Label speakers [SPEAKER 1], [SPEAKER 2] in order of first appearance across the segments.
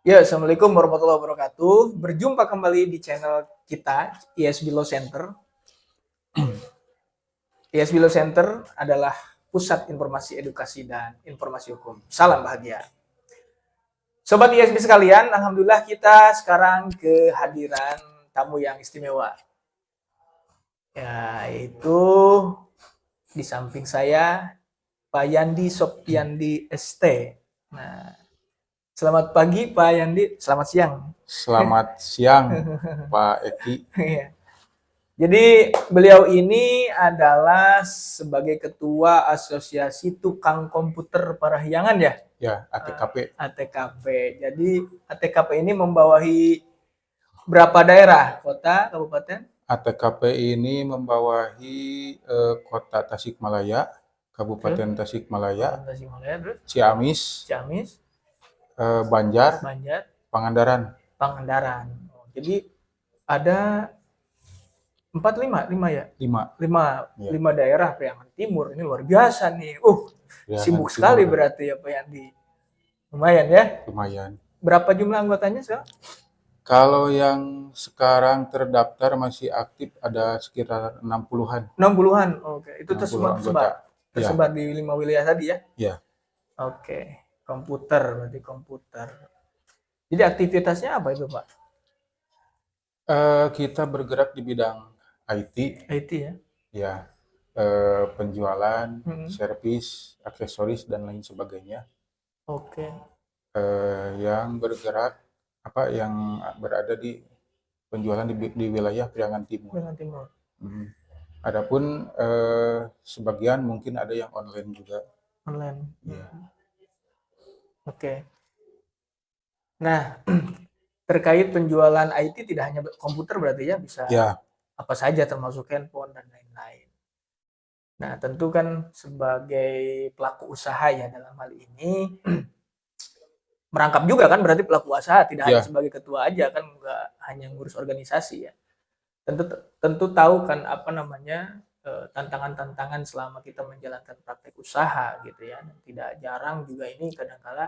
[SPEAKER 1] Ya, Assalamualaikum warahmatullahi wabarakatuh. Berjumpa kembali di channel kita, ISB Law Center. ISB Law Center adalah pusat informasi edukasi dan informasi hukum. Salam bahagia. Sobat ISB sekalian, alhamdulillah kita sekarang kehadiran tamu yang istimewa. Yaitu di samping saya, Pak Yandi Sopyandi ST. Nah, selamat pagi Pak Yandi, selamat siang.
[SPEAKER 2] Selamat siang, Pak Eki.
[SPEAKER 1] Jadi beliau ini adalah sebagai ketua Asosiasi Tukang Komputer Parahyangan ya?
[SPEAKER 2] Ya, ATKP.
[SPEAKER 1] ATKP. Jadi ATKP ini membawahi berapa daerah? Kota, kabupaten?
[SPEAKER 2] ATKP ini membawahi Kota Tasikmalaya, Kabupaten Tasikmalaya,
[SPEAKER 1] Tasikmalaya, terus
[SPEAKER 2] Ciamis,
[SPEAKER 1] Ciamis,
[SPEAKER 2] Banjar,
[SPEAKER 1] Banjar,
[SPEAKER 2] Pangandaran.
[SPEAKER 1] Pangandaran. Jadi ada 5 ya?
[SPEAKER 2] 5.
[SPEAKER 1] 5 daerah Priangan Timur. Ini luar biasa nih. Sibuk sekali berarti ya Pak Yandi. Lumayan ya?
[SPEAKER 2] Lumayan.
[SPEAKER 1] Berapa jumlah anggotanya sekarang?
[SPEAKER 2] Kalau yang sekarang terdaftar masih aktif ada sekitar 60-an.
[SPEAKER 1] 60-an. Oke, itu
[SPEAKER 2] 60
[SPEAKER 1] tersebar di 5 wilayah tadi ya?
[SPEAKER 2] Ya.
[SPEAKER 1] Oke, berarti komputer. Jadi aktivitasnya apa itu Pak?
[SPEAKER 2] Kita bergerak di bidang IT.
[SPEAKER 1] IT ya?
[SPEAKER 2] Ya, penjualan, servis, aksesoris dan lain sebagainya.
[SPEAKER 1] Oke.
[SPEAKER 2] Yang bergerak yang berada di penjualan di wilayah Priangan Timur.
[SPEAKER 1] Priangan Timur.
[SPEAKER 2] Adapun sebagian mungkin ada yang online juga.
[SPEAKER 1] Online.
[SPEAKER 2] Ya.
[SPEAKER 1] Oke. Nah, terkait penjualan IT tidak hanya komputer berarti ya, bisa apa saja termasuk handphone dan lain-lain. Nah, tentu kan sebagai pelaku usaha ya dalam hal ini merangkap juga kan berarti pelaku usaha, tidak hanya sebagai ketua aja kan, nggak hanya ngurus organisasi ya. Tentu tahu kan tantangan-tantangan selama kita menjalankan praktek usaha gitu ya. Dan tidak jarang juga ini kadang-kala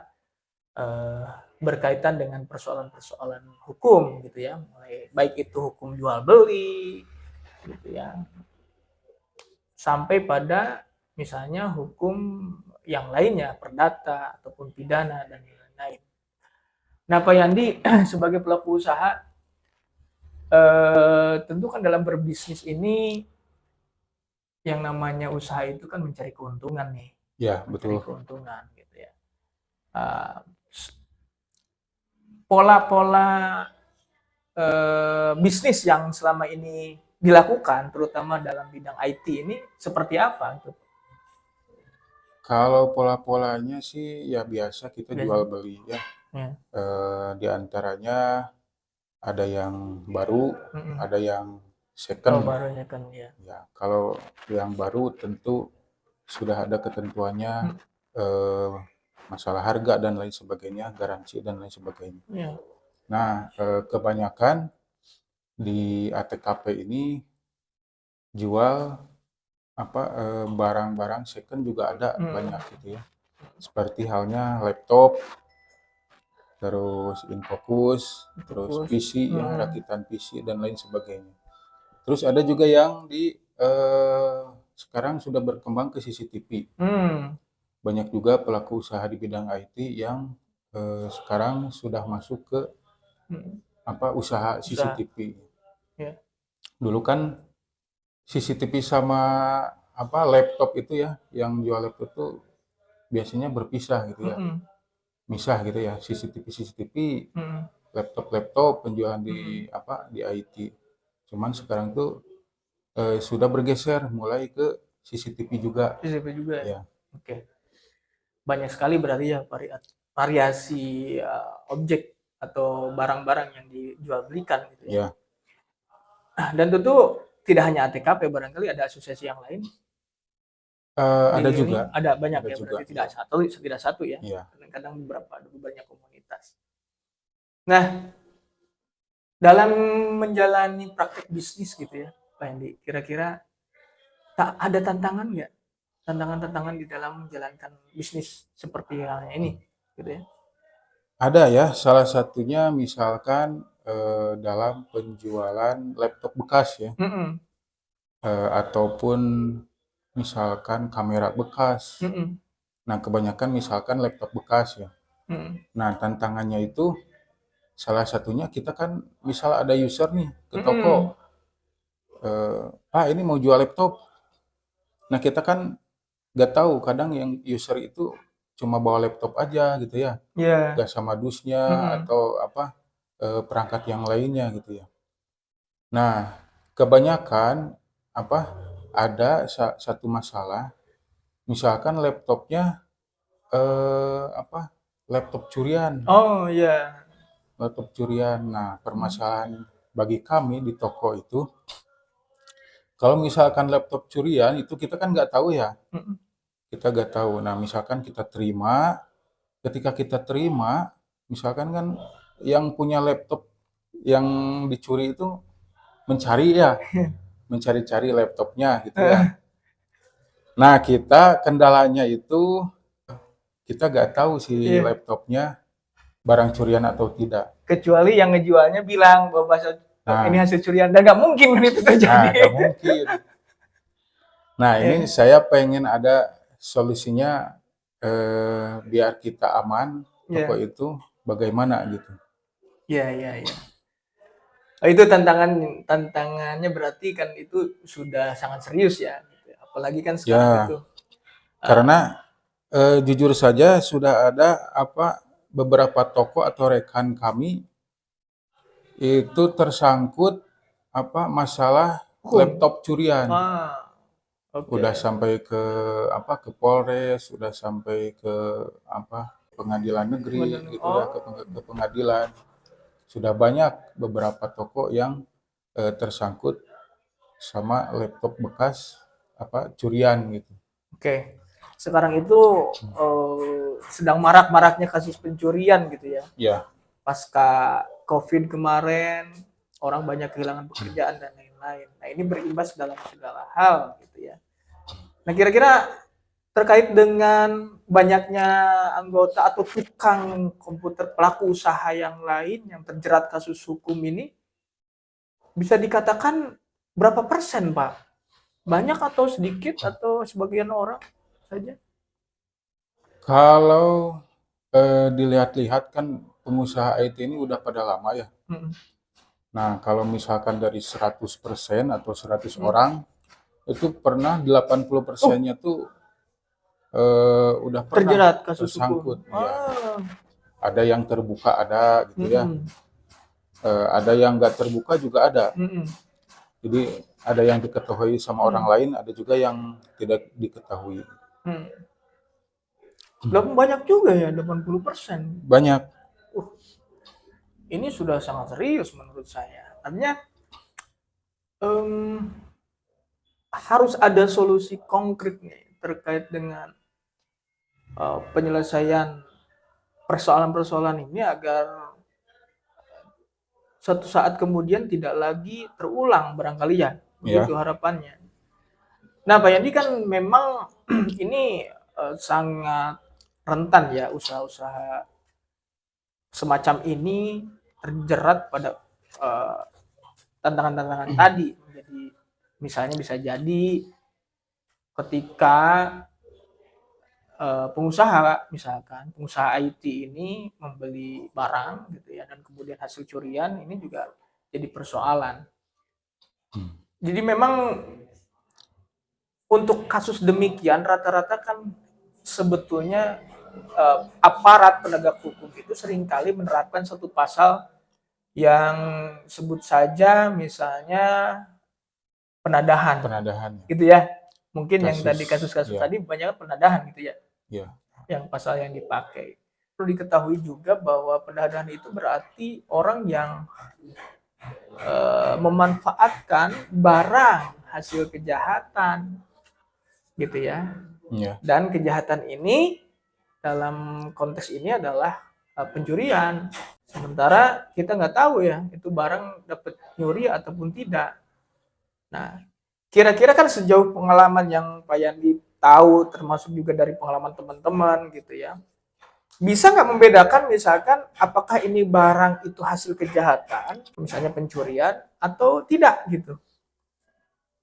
[SPEAKER 1] berkaitan dengan persoalan-persoalan hukum gitu ya, mulai baik itu hukum jual beli gitu ya, sampai pada misalnya hukum yang lainnya, perdata ataupun pidana dan lain-lain. Nah Pak Yandi sebagai pelaku usaha, tentu kan dalam berbisnis ini yang namanya usaha itu kan mencari keuntungan nih.
[SPEAKER 2] Ya, betul.
[SPEAKER 1] Mencari keuntungan gitu ya. Pola-pola bisnis yang selama ini dilakukan, terutama dalam bidang IT ini seperti apa?
[SPEAKER 2] Kalau pola-polanya sih ya biasa kita jual beli ya. Di antaranya ada yang baru, ada yang second.
[SPEAKER 1] Baru second ya.
[SPEAKER 2] Ya, kalau yang baru tentu sudah ada ketentuannya, masalah harga dan lain sebagainya, garansi dan lain sebagainya.
[SPEAKER 1] Ya.
[SPEAKER 2] Nah, kebanyakan di ATKP ini jual barang-barang second juga ada banyak gitu ya. Seperti halnya laptop, terus infocus, terus PC ya, rakitan PC dan lain sebagainya. Terus ada juga yang sekarang sudah berkembang ke CCTV. Banyak juga pelaku usaha di bidang IT yang sekarang sudah masuk ke usaha CCTV. Dulu kan CCTV sama laptop itu ya, yang jual laptop itu biasanya berpisah gitu ya. Misah gitu ya, CCTV, laptop penjualan di IT. Cuman sekarang tuh sudah bergeser mulai ke CCTV juga.
[SPEAKER 1] CCTV juga ya. Oke. Banyak sekali berarti ya variasi objek atau barang-barang yang dijual belikan gitu ya. Dan tentu tidak hanya ATKP, barangkali ada asosiasi yang lain.
[SPEAKER 2] Ada juga.
[SPEAKER 1] Ada banyak ya, berarti tidak satu ya. Kadang-kadang ada banyak komunitas. Nah, dalam menjalani praktek bisnis gitu ya, Pak Hendi, kira-kira ada tantangan nggak? Tantangan-tantangan di dalam menjalankan bisnis seperti halnya ini, gitu ya?
[SPEAKER 2] Ada ya, salah satunya misalkan dalam penjualan laptop bekas ya,
[SPEAKER 1] Mm-mm.
[SPEAKER 2] ataupun misalkan kamera bekas.
[SPEAKER 1] Mm-mm.
[SPEAKER 2] Nah, kebanyakan misalkan laptop bekas ya.
[SPEAKER 1] Mm-mm.
[SPEAKER 2] Nah, tantangannya itu salah satunya kita kan misal ada user nih ke
[SPEAKER 1] Mm-mm.
[SPEAKER 2] toko, Pak ini mau jual laptop. Nah, kita kan nggak tahu kadang yang user itu cuma bawa laptop aja gitu ya,
[SPEAKER 1] Ya.
[SPEAKER 2] nggak sama dusnya
[SPEAKER 1] Mm-mm.
[SPEAKER 2] atau apa perangkat yang lainnya gitu ya. Nah, kebanyakan apa ada satu masalah, misalkan laptopnya apa laptop curian,
[SPEAKER 1] Oh ya.
[SPEAKER 2] laptop curian. Nah, permasalahan bagi kami di toko itu, kalau misalkan laptop curian itu kita kan nggak tahu ya,
[SPEAKER 1] Mm-mm.
[SPEAKER 2] kita nggak tahu. Nah, misalkan kita terima, ketika kita terima, misalkan kan yang punya laptop yang dicuri itu mencari ya, mencari-cari laptopnya gitu ya. Nah, kita kendalanya itu kita nggak tahu si
[SPEAKER 1] Iya.
[SPEAKER 2] laptopnya barang curian atau tidak.
[SPEAKER 1] Kecuali yang ngejualnya bilang bahwa ini
[SPEAKER 2] Nah,
[SPEAKER 1] hasil curian dan nggak mungkin kan itu terjadi.
[SPEAKER 2] nggak mungkin. Nah, ini
[SPEAKER 1] Ya.
[SPEAKER 2] saya pengen ada solusinya biar kita aman toko
[SPEAKER 1] Ya.
[SPEAKER 2] itu bagaimana gitu.
[SPEAKER 1] Ya. Ya. Ya. Oh, itu tantangannya berarti kan itu sudah sangat serius ya, gitu. Apalagi kan sekarang
[SPEAKER 2] Ya,
[SPEAKER 1] itu uh,
[SPEAKER 2] karena jujur saja sudah ada apa beberapa toko atau rekan kami itu tersangkut apa masalah
[SPEAKER 1] hukum.
[SPEAKER 2] laptop curian.
[SPEAKER 1] Ah, oke.
[SPEAKER 2] Udah sampai ke apa ke Polres, udah sampai ke apa pengadilan negeri gitu ya
[SPEAKER 1] Oh,
[SPEAKER 2] ke pengadilan. Sudah banyak beberapa toko yang tersangkut sama laptop bekas apa curian gitu.
[SPEAKER 1] oke. Sekarang itu sedang marak-maraknya kasus pencurian gitu ya.
[SPEAKER 2] Ya,
[SPEAKER 1] Pasca COVID kemarin, orang banyak kehilangan pekerjaan dan lain-lain. Nah, ini berimbas dalam segala hal gitu ya. Nah, kira-kira terkait dengan banyaknya anggota atau tukang komputer pelaku usaha yang lain yang terjerat kasus hukum ini, bisa dikatakan berapa persen, Pak? Banyak atau sedikit atau sebagian orang saja?
[SPEAKER 2] kalau dilihat-lihat kan pengusaha IT ini udah pada lama ya.
[SPEAKER 1] Hmm.
[SPEAKER 2] Nah, kalau misalkan dari 100% atau 100
[SPEAKER 1] Hmm.
[SPEAKER 2] orang, itu pernah 80
[SPEAKER 1] Oh,
[SPEAKER 2] persennya tuh udah pernah
[SPEAKER 1] terjerat kasus hukum.
[SPEAKER 2] tersangkut. Ya,
[SPEAKER 1] Ah.
[SPEAKER 2] ada yang terbuka ada gitu ya.
[SPEAKER 1] Hmm.
[SPEAKER 2] Ada yang nggak terbuka juga ada.
[SPEAKER 1] Hmm.
[SPEAKER 2] Jadi ada yang diketahui sama orang
[SPEAKER 1] Hmm.
[SPEAKER 2] lain, ada juga yang tidak diketahui.
[SPEAKER 1] Hmm. Banyak juga ya, 80%.
[SPEAKER 2] Banyak.
[SPEAKER 1] Uh, ini sudah sangat serius menurut saya. Artinya em, harus ada solusi konkret nih terkait dengan penyelesaian persoalan-persoalan ini agar suatu saat kemudian tidak lagi terulang barangkali ya, begitu
[SPEAKER 2] Ya,
[SPEAKER 1] harapannya. Nah, Pak Yandi kan memang ini sangat rentan ya usaha-usaha semacam ini terjerat pada eh, tantangan-tantangan tadi. Jadi misalnya bisa jadi ketika pengusaha misalkan pengusaha IT ini membeli barang gitu ya dan kemudian hasil curian ini juga jadi persoalan. Jadi memang untuk kasus demikian rata-rata kan sebetulnya aparat penegak hukum itu seringkali menerapkan satu pasal yang sebut saja misalnya penadahan
[SPEAKER 2] penadahan
[SPEAKER 1] gitu ya. Mungkin yang
[SPEAKER 2] kasus.
[SPEAKER 1] tadi kasus-kasus
[SPEAKER 2] Ya,
[SPEAKER 1] tadi banyak penadahan gitu ya,
[SPEAKER 2] ya.
[SPEAKER 1] yang pasal yang dipakai. Perlu diketahui juga bahwa penadahan itu berarti orang yang memanfaatkan barang hasil kejahatan gitu ya.
[SPEAKER 2] Ya.
[SPEAKER 1] Dan kejahatan ini dalam konteks ini adalah pencurian. Sementara kita nggak tahu ya itu barang dapat nyuri ataupun tidak. Nah, kira-kira kan sejauh pengalaman yang Pak Yandi tahu, termasuk juga dari pengalaman teman-teman gitu ya. bisa nggak membedakan misalkan apakah ini barang itu hasil kejahatan, misalnya pencurian atau tidak gitu?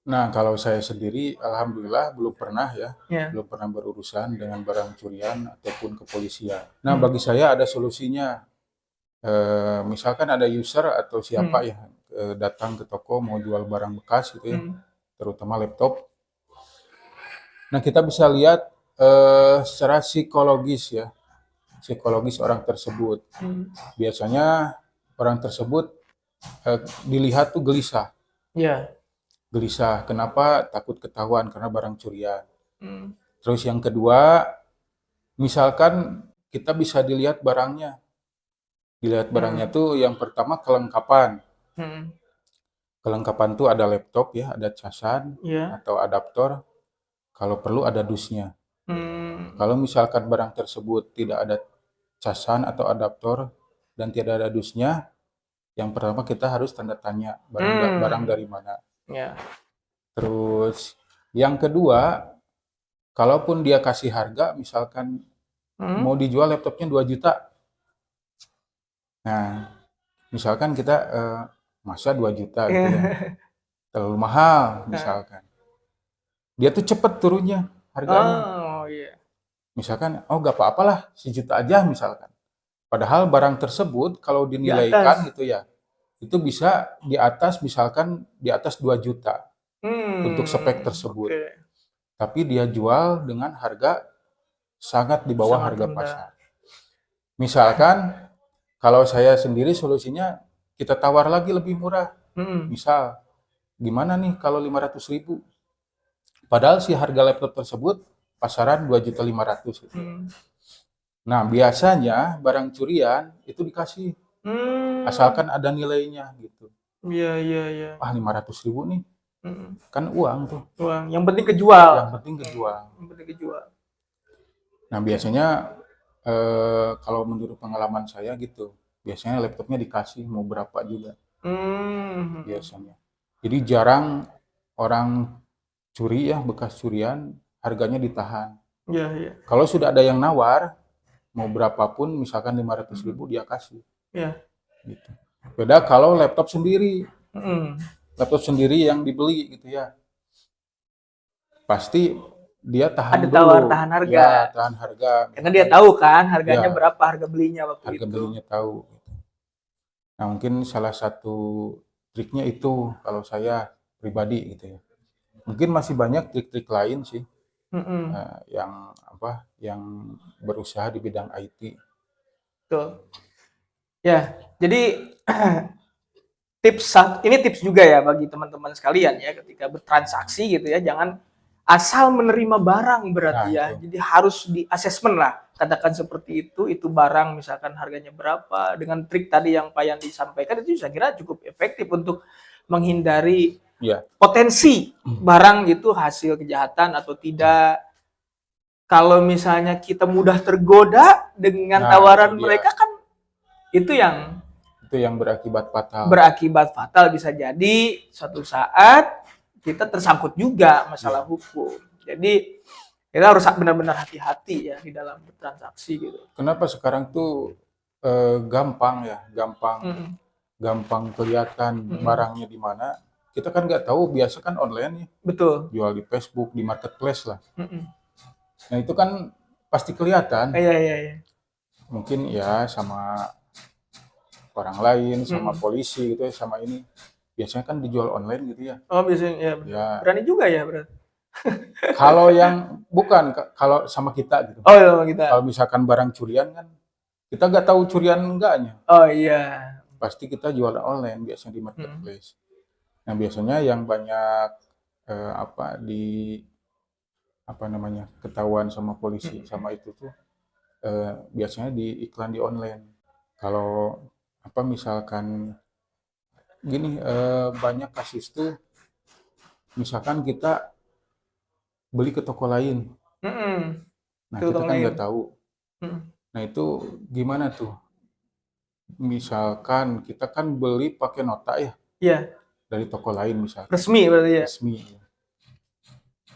[SPEAKER 2] Nah, kalau saya sendiri, alhamdulillah belum pernah ya, belum pernah berurusan dengan barang curian ataupun kepolisian. Nah, bagi saya ada solusinya. Misalkan ada user atau siapa ya datang ke toko mau jual barang bekas gitu ya, terutama laptop. Nah, kita bisa lihat secara psikologis ya, psikologis orang tersebut. Biasanya orang tersebut dilihat tuh gelisah.
[SPEAKER 1] Iya.
[SPEAKER 2] Gelisah. Kenapa? Takut ketahuan karena barang curian. Terus yang kedua, misalkan kita bisa dilihat barangnya. Dilihat barangnya tuh yang pertama kelengkapan. Kelengkapan tuh ada laptop ya, ada casan atau adaptor. Kalau perlu ada dusnya. Kalau misalkan barang tersebut tidak ada casan atau adaptor dan tidak ada dusnya, yang pertama kita harus tanda tanya barang dari mana. Terus yang kedua, kalaupun dia kasih harga, misalkan mau dijual laptopnya 2 juta. Nah, misalkan kita masa 2 juta gitu ya. Terlalu mahal misalkan. Dia tuh cepet turunnya harganya. Misalkan, oh gak apa-apalah, 1 juta aja misalkan. Padahal barang tersebut kalau dinilaikan gitu ya, itu bisa di atas misalkan di atas 2 juta untuk spek tersebut. Tapi dia jual dengan harga sangat di bawah harga pasar. Misalkan kalau saya sendiri solusinya kita tawar lagi lebih murah. Misal, gimana nih kalau 500.000? Padahal si harga laptop tersebut pasaran 2.500.000 gitu. Nah, biasanya barang curian itu dikasih asalkan ada nilainya gitu.
[SPEAKER 1] Iya.
[SPEAKER 2] 500.000 nih. Kan uang tuh.
[SPEAKER 1] Uang. Yang penting kejual.
[SPEAKER 2] Yang penting kejual.
[SPEAKER 1] Kejual.
[SPEAKER 2] Nah, biasanya kalau menurut pengalaman saya gitu, biasanya laptopnya dikasih mau berapa juga. Biasanya. Jadi jarang orang curi ya, bekas curian, harganya ditahan.
[SPEAKER 1] Iya.
[SPEAKER 2] Kalau sudah ada yang nawar, mau berapapun, misalkan 500.000 dia kasih. Gitu. Beda kalau laptop sendiri. Laptop sendiri yang dibeli gitu ya. Pasti dia tahan
[SPEAKER 1] ada
[SPEAKER 2] dulu.
[SPEAKER 1] Tawar tahan harga.
[SPEAKER 2] Ya, tahan harga.
[SPEAKER 1] Karena dia tahu kan harganya berapa, harga belinya waktu
[SPEAKER 2] harga
[SPEAKER 1] itu.
[SPEAKER 2] Harga belinya tahu. Nah, mungkin salah satu triknya itu kalau saya pribadi gitu ya. Mungkin masih banyak trik-trik lain sih yang berusaha di bidang IT.
[SPEAKER 1] Betul. Ya, jadi ini tips juga ya bagi teman-teman sekalian ya ketika bertransaksi gitu ya, jangan asal menerima barang berarti ya. Jadi harus di assessment lah. Katakan seperti itu barang misalkan harganya berapa, dengan trik tadi yang Pak Yandi sampaikan itu saya kira cukup efektif untuk menghindari potensi barang itu hasil kejahatan atau tidak. Kalau misalnya kita mudah tergoda dengan tawaran mereka kan itu yang
[SPEAKER 2] berakibat fatal.
[SPEAKER 1] Berakibat fatal, bisa jadi suatu saat kita tersangkut juga masalah hukum. Jadi kita harus benar-benar hati-hati ya di dalam bertransaksi gitu.
[SPEAKER 2] Kenapa sekarang tuh gampang kelihatan barangnya di mana? Kita kan nggak tahu, biasa kan online ya.
[SPEAKER 1] Betul.
[SPEAKER 2] Jual di Facebook, di marketplace lah. Nah, itu kan pasti kelihatan.
[SPEAKER 1] Iya.
[SPEAKER 2] Mungkin ya sama orang lain, sama polisi gitu ya, sama ini. Biasanya kan dijual online gitu ya.
[SPEAKER 1] Oh, biasanya ya. Berani juga ya berarti.
[SPEAKER 2] Kalau yang bukan, kalau sama kita gitu.
[SPEAKER 1] Oh, sama kita.
[SPEAKER 2] Kalau misalkan barang curian kan, kita nggak tahu curian enggaknya.
[SPEAKER 1] Oh iya.
[SPEAKER 2] Pasti kita jual online, biasanya di marketplace. Nah, biasanya yang banyak ketahuan sama polisi sama itu tuh biasanya di iklan di online. Kalau misalkan gini, banyak kasus tuh misalkan kita beli ke toko lain. Nah, kita kan nggak tahu. Nah, itu gimana tuh? Misalkan kita kan beli pakai nota ya.
[SPEAKER 1] Iya.
[SPEAKER 2] Dari toko lain misalkan.
[SPEAKER 1] Resmi berarti ya.
[SPEAKER 2] Resmi.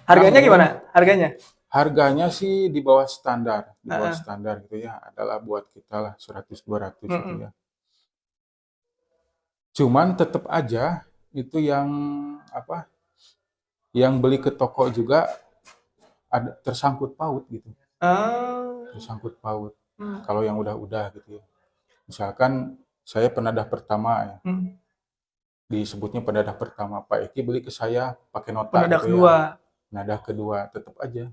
[SPEAKER 1] Harganya gimana? Harganya?
[SPEAKER 2] Harganya sih di bawah standar, gitu ya. Adalah buat kita lah 100-200 gitu ya. Cuman tetap aja itu yang yang beli ke toko juga ada tersangkut paut gitu. Tersangkut paut. Kalau yang udah gitu ya. Misalkan saya penadah pertama ya. Disebutnya penadah pertama, Pak Eki beli ke saya pakai nota
[SPEAKER 1] penadah
[SPEAKER 2] gitu
[SPEAKER 1] kedua.
[SPEAKER 2] ya. Penadah kedua tetap aja.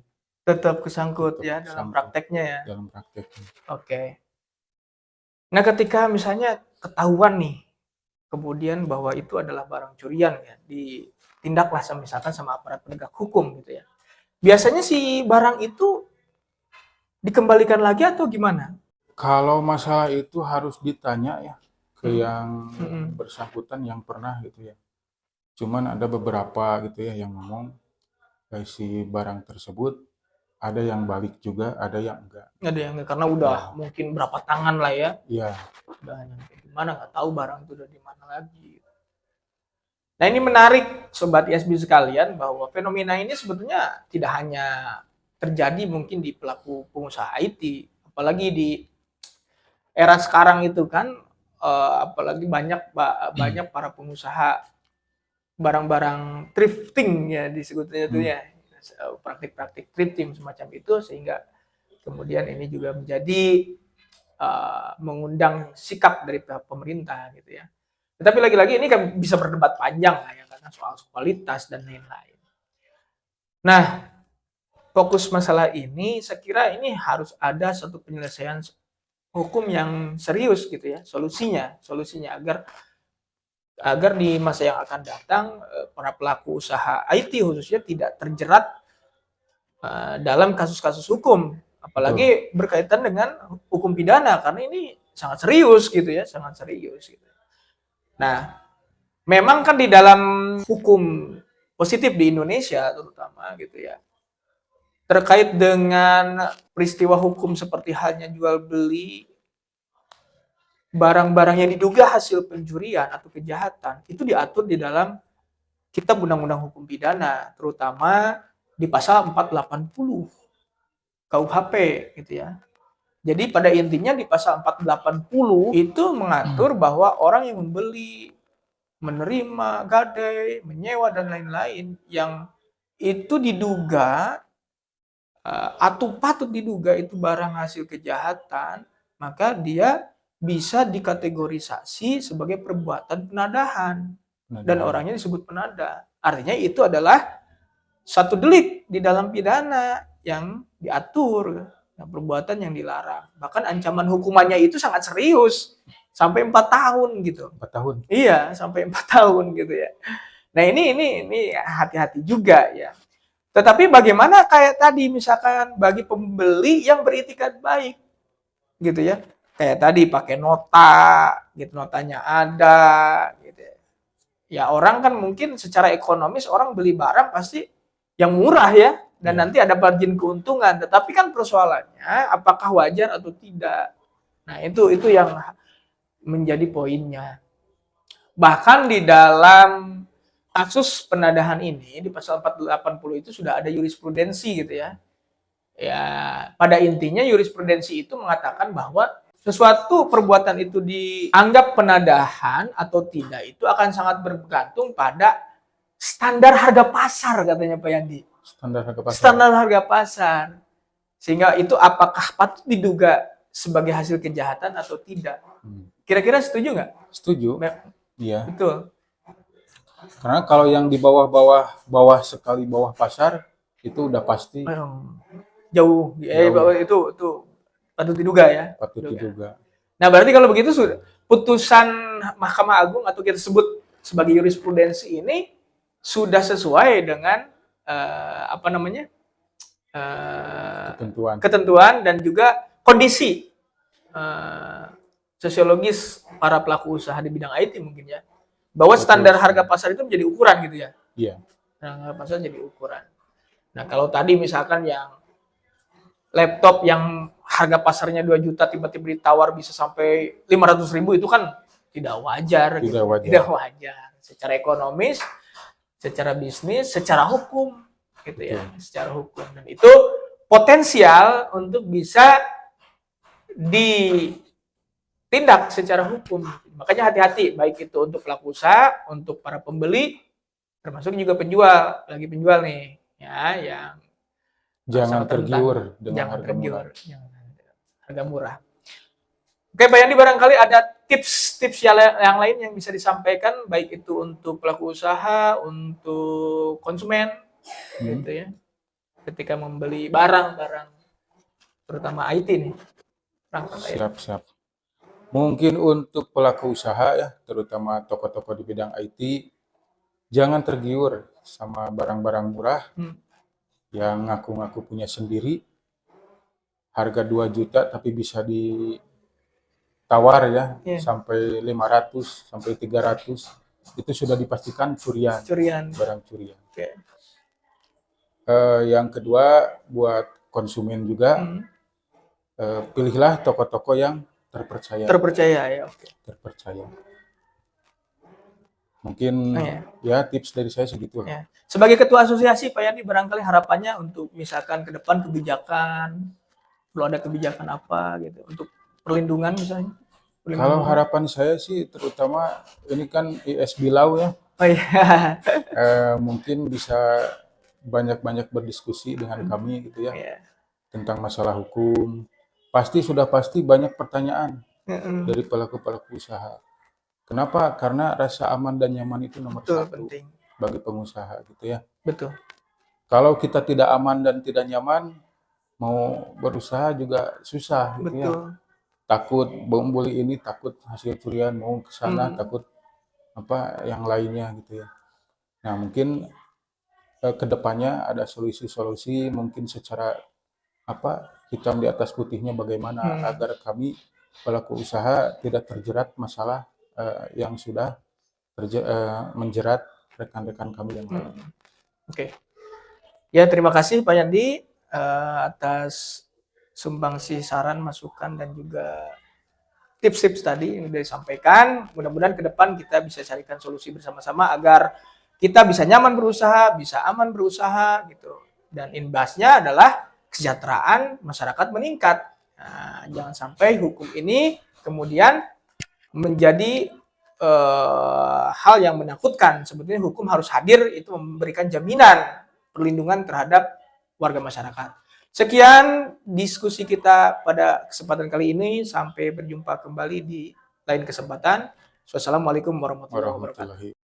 [SPEAKER 1] Tetap kesangkut ya dalam prakteknya ya.
[SPEAKER 2] Dalam prakteknya.
[SPEAKER 1] Oke. Nah, ketika misalnya ketahuan nih, kemudian bahwa itu adalah barang curian ya, ditindaklah misalkan sama aparat penegak hukum gitu ya. Biasanya si barang itu dikembalikan lagi atau gimana?
[SPEAKER 2] Kalau masalah itu harus ditanya ya ke yang bersangkutan yang pernah gitu ya. Cuman ada beberapa gitu ya yang ngomong si barang tersebut ada yang balik juga, ada yang enggak.
[SPEAKER 1] Ada yang enggak, karena udah mungkin berapa tangan lah ya.
[SPEAKER 2] Iya.
[SPEAKER 1] Udah gimana, nggak tahu barang itu udah di mana lagi. Nah, ini menarik Sobat ISB sekalian, bahwa fenomena ini sebetulnya tidak hanya terjadi mungkin di pelaku pengusaha IT, apalagi di era sekarang itu kan, apalagi banyak para pengusaha barang-barang thrifting ya disebutnya itu ya, praktik-praktik thrifting semacam itu, sehingga kemudian ini juga menjadi mengundang sikap dari pihak pemerintah gitu ya. Tetapi lagi-lagi ini kan bisa berdebat panjang lah ya, karena soal kualitas dan lain-lain. Nah, fokus masalah ini, saya kira ini harus ada satu penyelesaian hukum yang serius gitu ya, solusinya agar di masa yang akan datang para pelaku usaha IT khususnya tidak terjerat dalam kasus-kasus hukum, apalagi berkaitan dengan hukum pidana, karena ini sangat serius gitu ya, sangat serius gitu. Nah, memang kan di dalam hukum positif di Indonesia terutama gitu ya, terkait dengan peristiwa hukum seperti halnya jual beli barang-barang yang diduga hasil pencurian atau kejahatan, itu diatur di dalam Kitab Undang-Undang Hukum Pidana, terutama di pasal 480 KUHP gitu ya. Jadi pada intinya di pasal 480 itu mengatur bahwa orang yang membeli, menerima gadai, menyewa dan lain-lain yang itu diduga atau patut diduga itu barang hasil kejahatan, maka dia bisa dikategorisasi sebagai perbuatan penadahan. Dan orangnya disebut penadah. Artinya itu adalah satu delik di dalam pidana yang diatur, perbuatan yang dilarang. Bahkan ancaman hukumannya itu sangat serius, sampai 4 tahun gitu.
[SPEAKER 2] 4 tahun?
[SPEAKER 1] Iya, sampai 4 tahun gitu ya. Nah, ini hati-hati juga ya. Tetapi bagaimana kayak tadi misalkan bagi pembeli yang beritikat baik gitu ya. Kayak tadi pakai nota, gitu, notanya ada gitu ya. Ya orang kan mungkin secara ekonomis orang beli barang pasti yang murah ya, dan nanti ada margin keuntungan. Tetapi kan persoalannya apakah wajar atau tidak. Nah, itu yang menjadi poinnya. Bahkan di dalam kasus penadahan ini di pasal 480 itu sudah ada jurisprudensi gitu ya. Ya, pada intinya jurisprudensi itu mengatakan bahwa sesuatu perbuatan itu dianggap penadahan atau tidak itu akan sangat bergantung pada standar harga pasar, katanya Pak Yandi. Standar harga pasar. Sehingga itu apakah patut diduga sebagai hasil kejahatan atau tidak. Kira-kira setuju nggak?
[SPEAKER 2] Setuju. Iya.
[SPEAKER 1] Betul.
[SPEAKER 2] Karena kalau yang di bawah sekali bawah pasar itu udah pasti
[SPEAKER 1] jauh. Itu patut diduga ya.
[SPEAKER 2] Patut diduga.
[SPEAKER 1] Nah, berarti kalau begitu putusan Mahkamah Agung atau kita sebut sebagai jurisprudensi ini sudah sesuai dengan ketentuan dan juga kondisi sosiologis para pelaku usaha di bidang IT mungkin ya. Bahwa standar harga pasar itu menjadi ukuran gitu ya.
[SPEAKER 2] Iya.
[SPEAKER 1] Harga pasar jadi ukuran. Nah, kalau tadi misalkan yang laptop yang harga pasarnya 2 juta tiba-tiba ditawar bisa sampai 500.000 itu kan tidak wajar. Tidak wajar. Secara ekonomis, secara bisnis, secara hukum gitu ya. Secara hukum. Dan itu potensial untuk bisa ditindak secara hukum. Makanya hati-hati, baik itu untuk pelaku usaha, untuk para pembeli, termasuk juga penjual, lagi penjual nih, ya, yang
[SPEAKER 2] jangan tergiur dengan
[SPEAKER 1] harga murah. Oke, Pak Yandi, barangkali ada tips-tips yang lain yang bisa disampaikan, baik itu untuk pelaku usaha, untuk konsumen, gitu ya, ketika membeli barang-barang, terutama IT nih.
[SPEAKER 2] Siap. Mungkin untuk pelaku usaha ya, terutama toko-toko di bidang IT, jangan tergiur sama barang-barang murah yang ngaku-ngaku punya sendiri, harga 2 juta tapi bisa ditawar ya, sampai 500, sampai 300, itu sudah dipastikan curian. Barang curian. Yang kedua, buat konsumen juga, pilihlah toko-toko yang terpercaya. Terpercaya. Mungkin ya tips dari saya segitu.
[SPEAKER 1] Sebagai ketua asosiasi, Pak Yandi, barangkali harapannya untuk misalkan ke depan kebijakan, perlu ada kebijakan apa gitu untuk perlindungan misalnya?
[SPEAKER 2] Kalau harapan saya sih terutama ini kan ISB Law ya. Mungkin bisa banyak-banyak berdiskusi dengan kami gitu ya, tentang masalah hukum. Pasti banyak pertanyaan dari pelaku-pelaku usaha. Kenapa? Karena rasa aman dan nyaman itu nomor satu bagi pengusaha gitu ya.
[SPEAKER 1] Betul.
[SPEAKER 2] Kalau kita tidak aman dan tidak nyaman, mau berusaha juga susah gitu ya. Takut membeli ini, takut hasil curian, mau ke sana takut yang lainnya gitu ya. Nah, mungkin kedepannya ada solusi-solusi, mungkin secara hitam di atas putihnya bagaimana agar kami pelaku usaha tidak terjerat masalah yang sudah menjerat rekan-rekan kami yang lain.
[SPEAKER 1] Oke. Ya, terima kasih Pak Yandi atas sumbangsi saran, masukan, dan juga tips-tips tadi yang sudah disampaikan. Mudah-mudahan ke depan kita bisa carikan solusi bersama-sama agar kita bisa nyaman berusaha, bisa aman berusaha gitu. Dan imbasnya adalah kesejahteraan masyarakat meningkat. Nah, jangan sampai hukum ini kemudian menjadi hal yang menakutkan. Sebetulnya hukum harus hadir, itu memberikan jaminan perlindungan terhadap warga masyarakat. Sekian diskusi kita pada kesempatan kali ini. Sampai berjumpa kembali di lain kesempatan. Wassalamualaikum warahmatullahi wabarakatuh.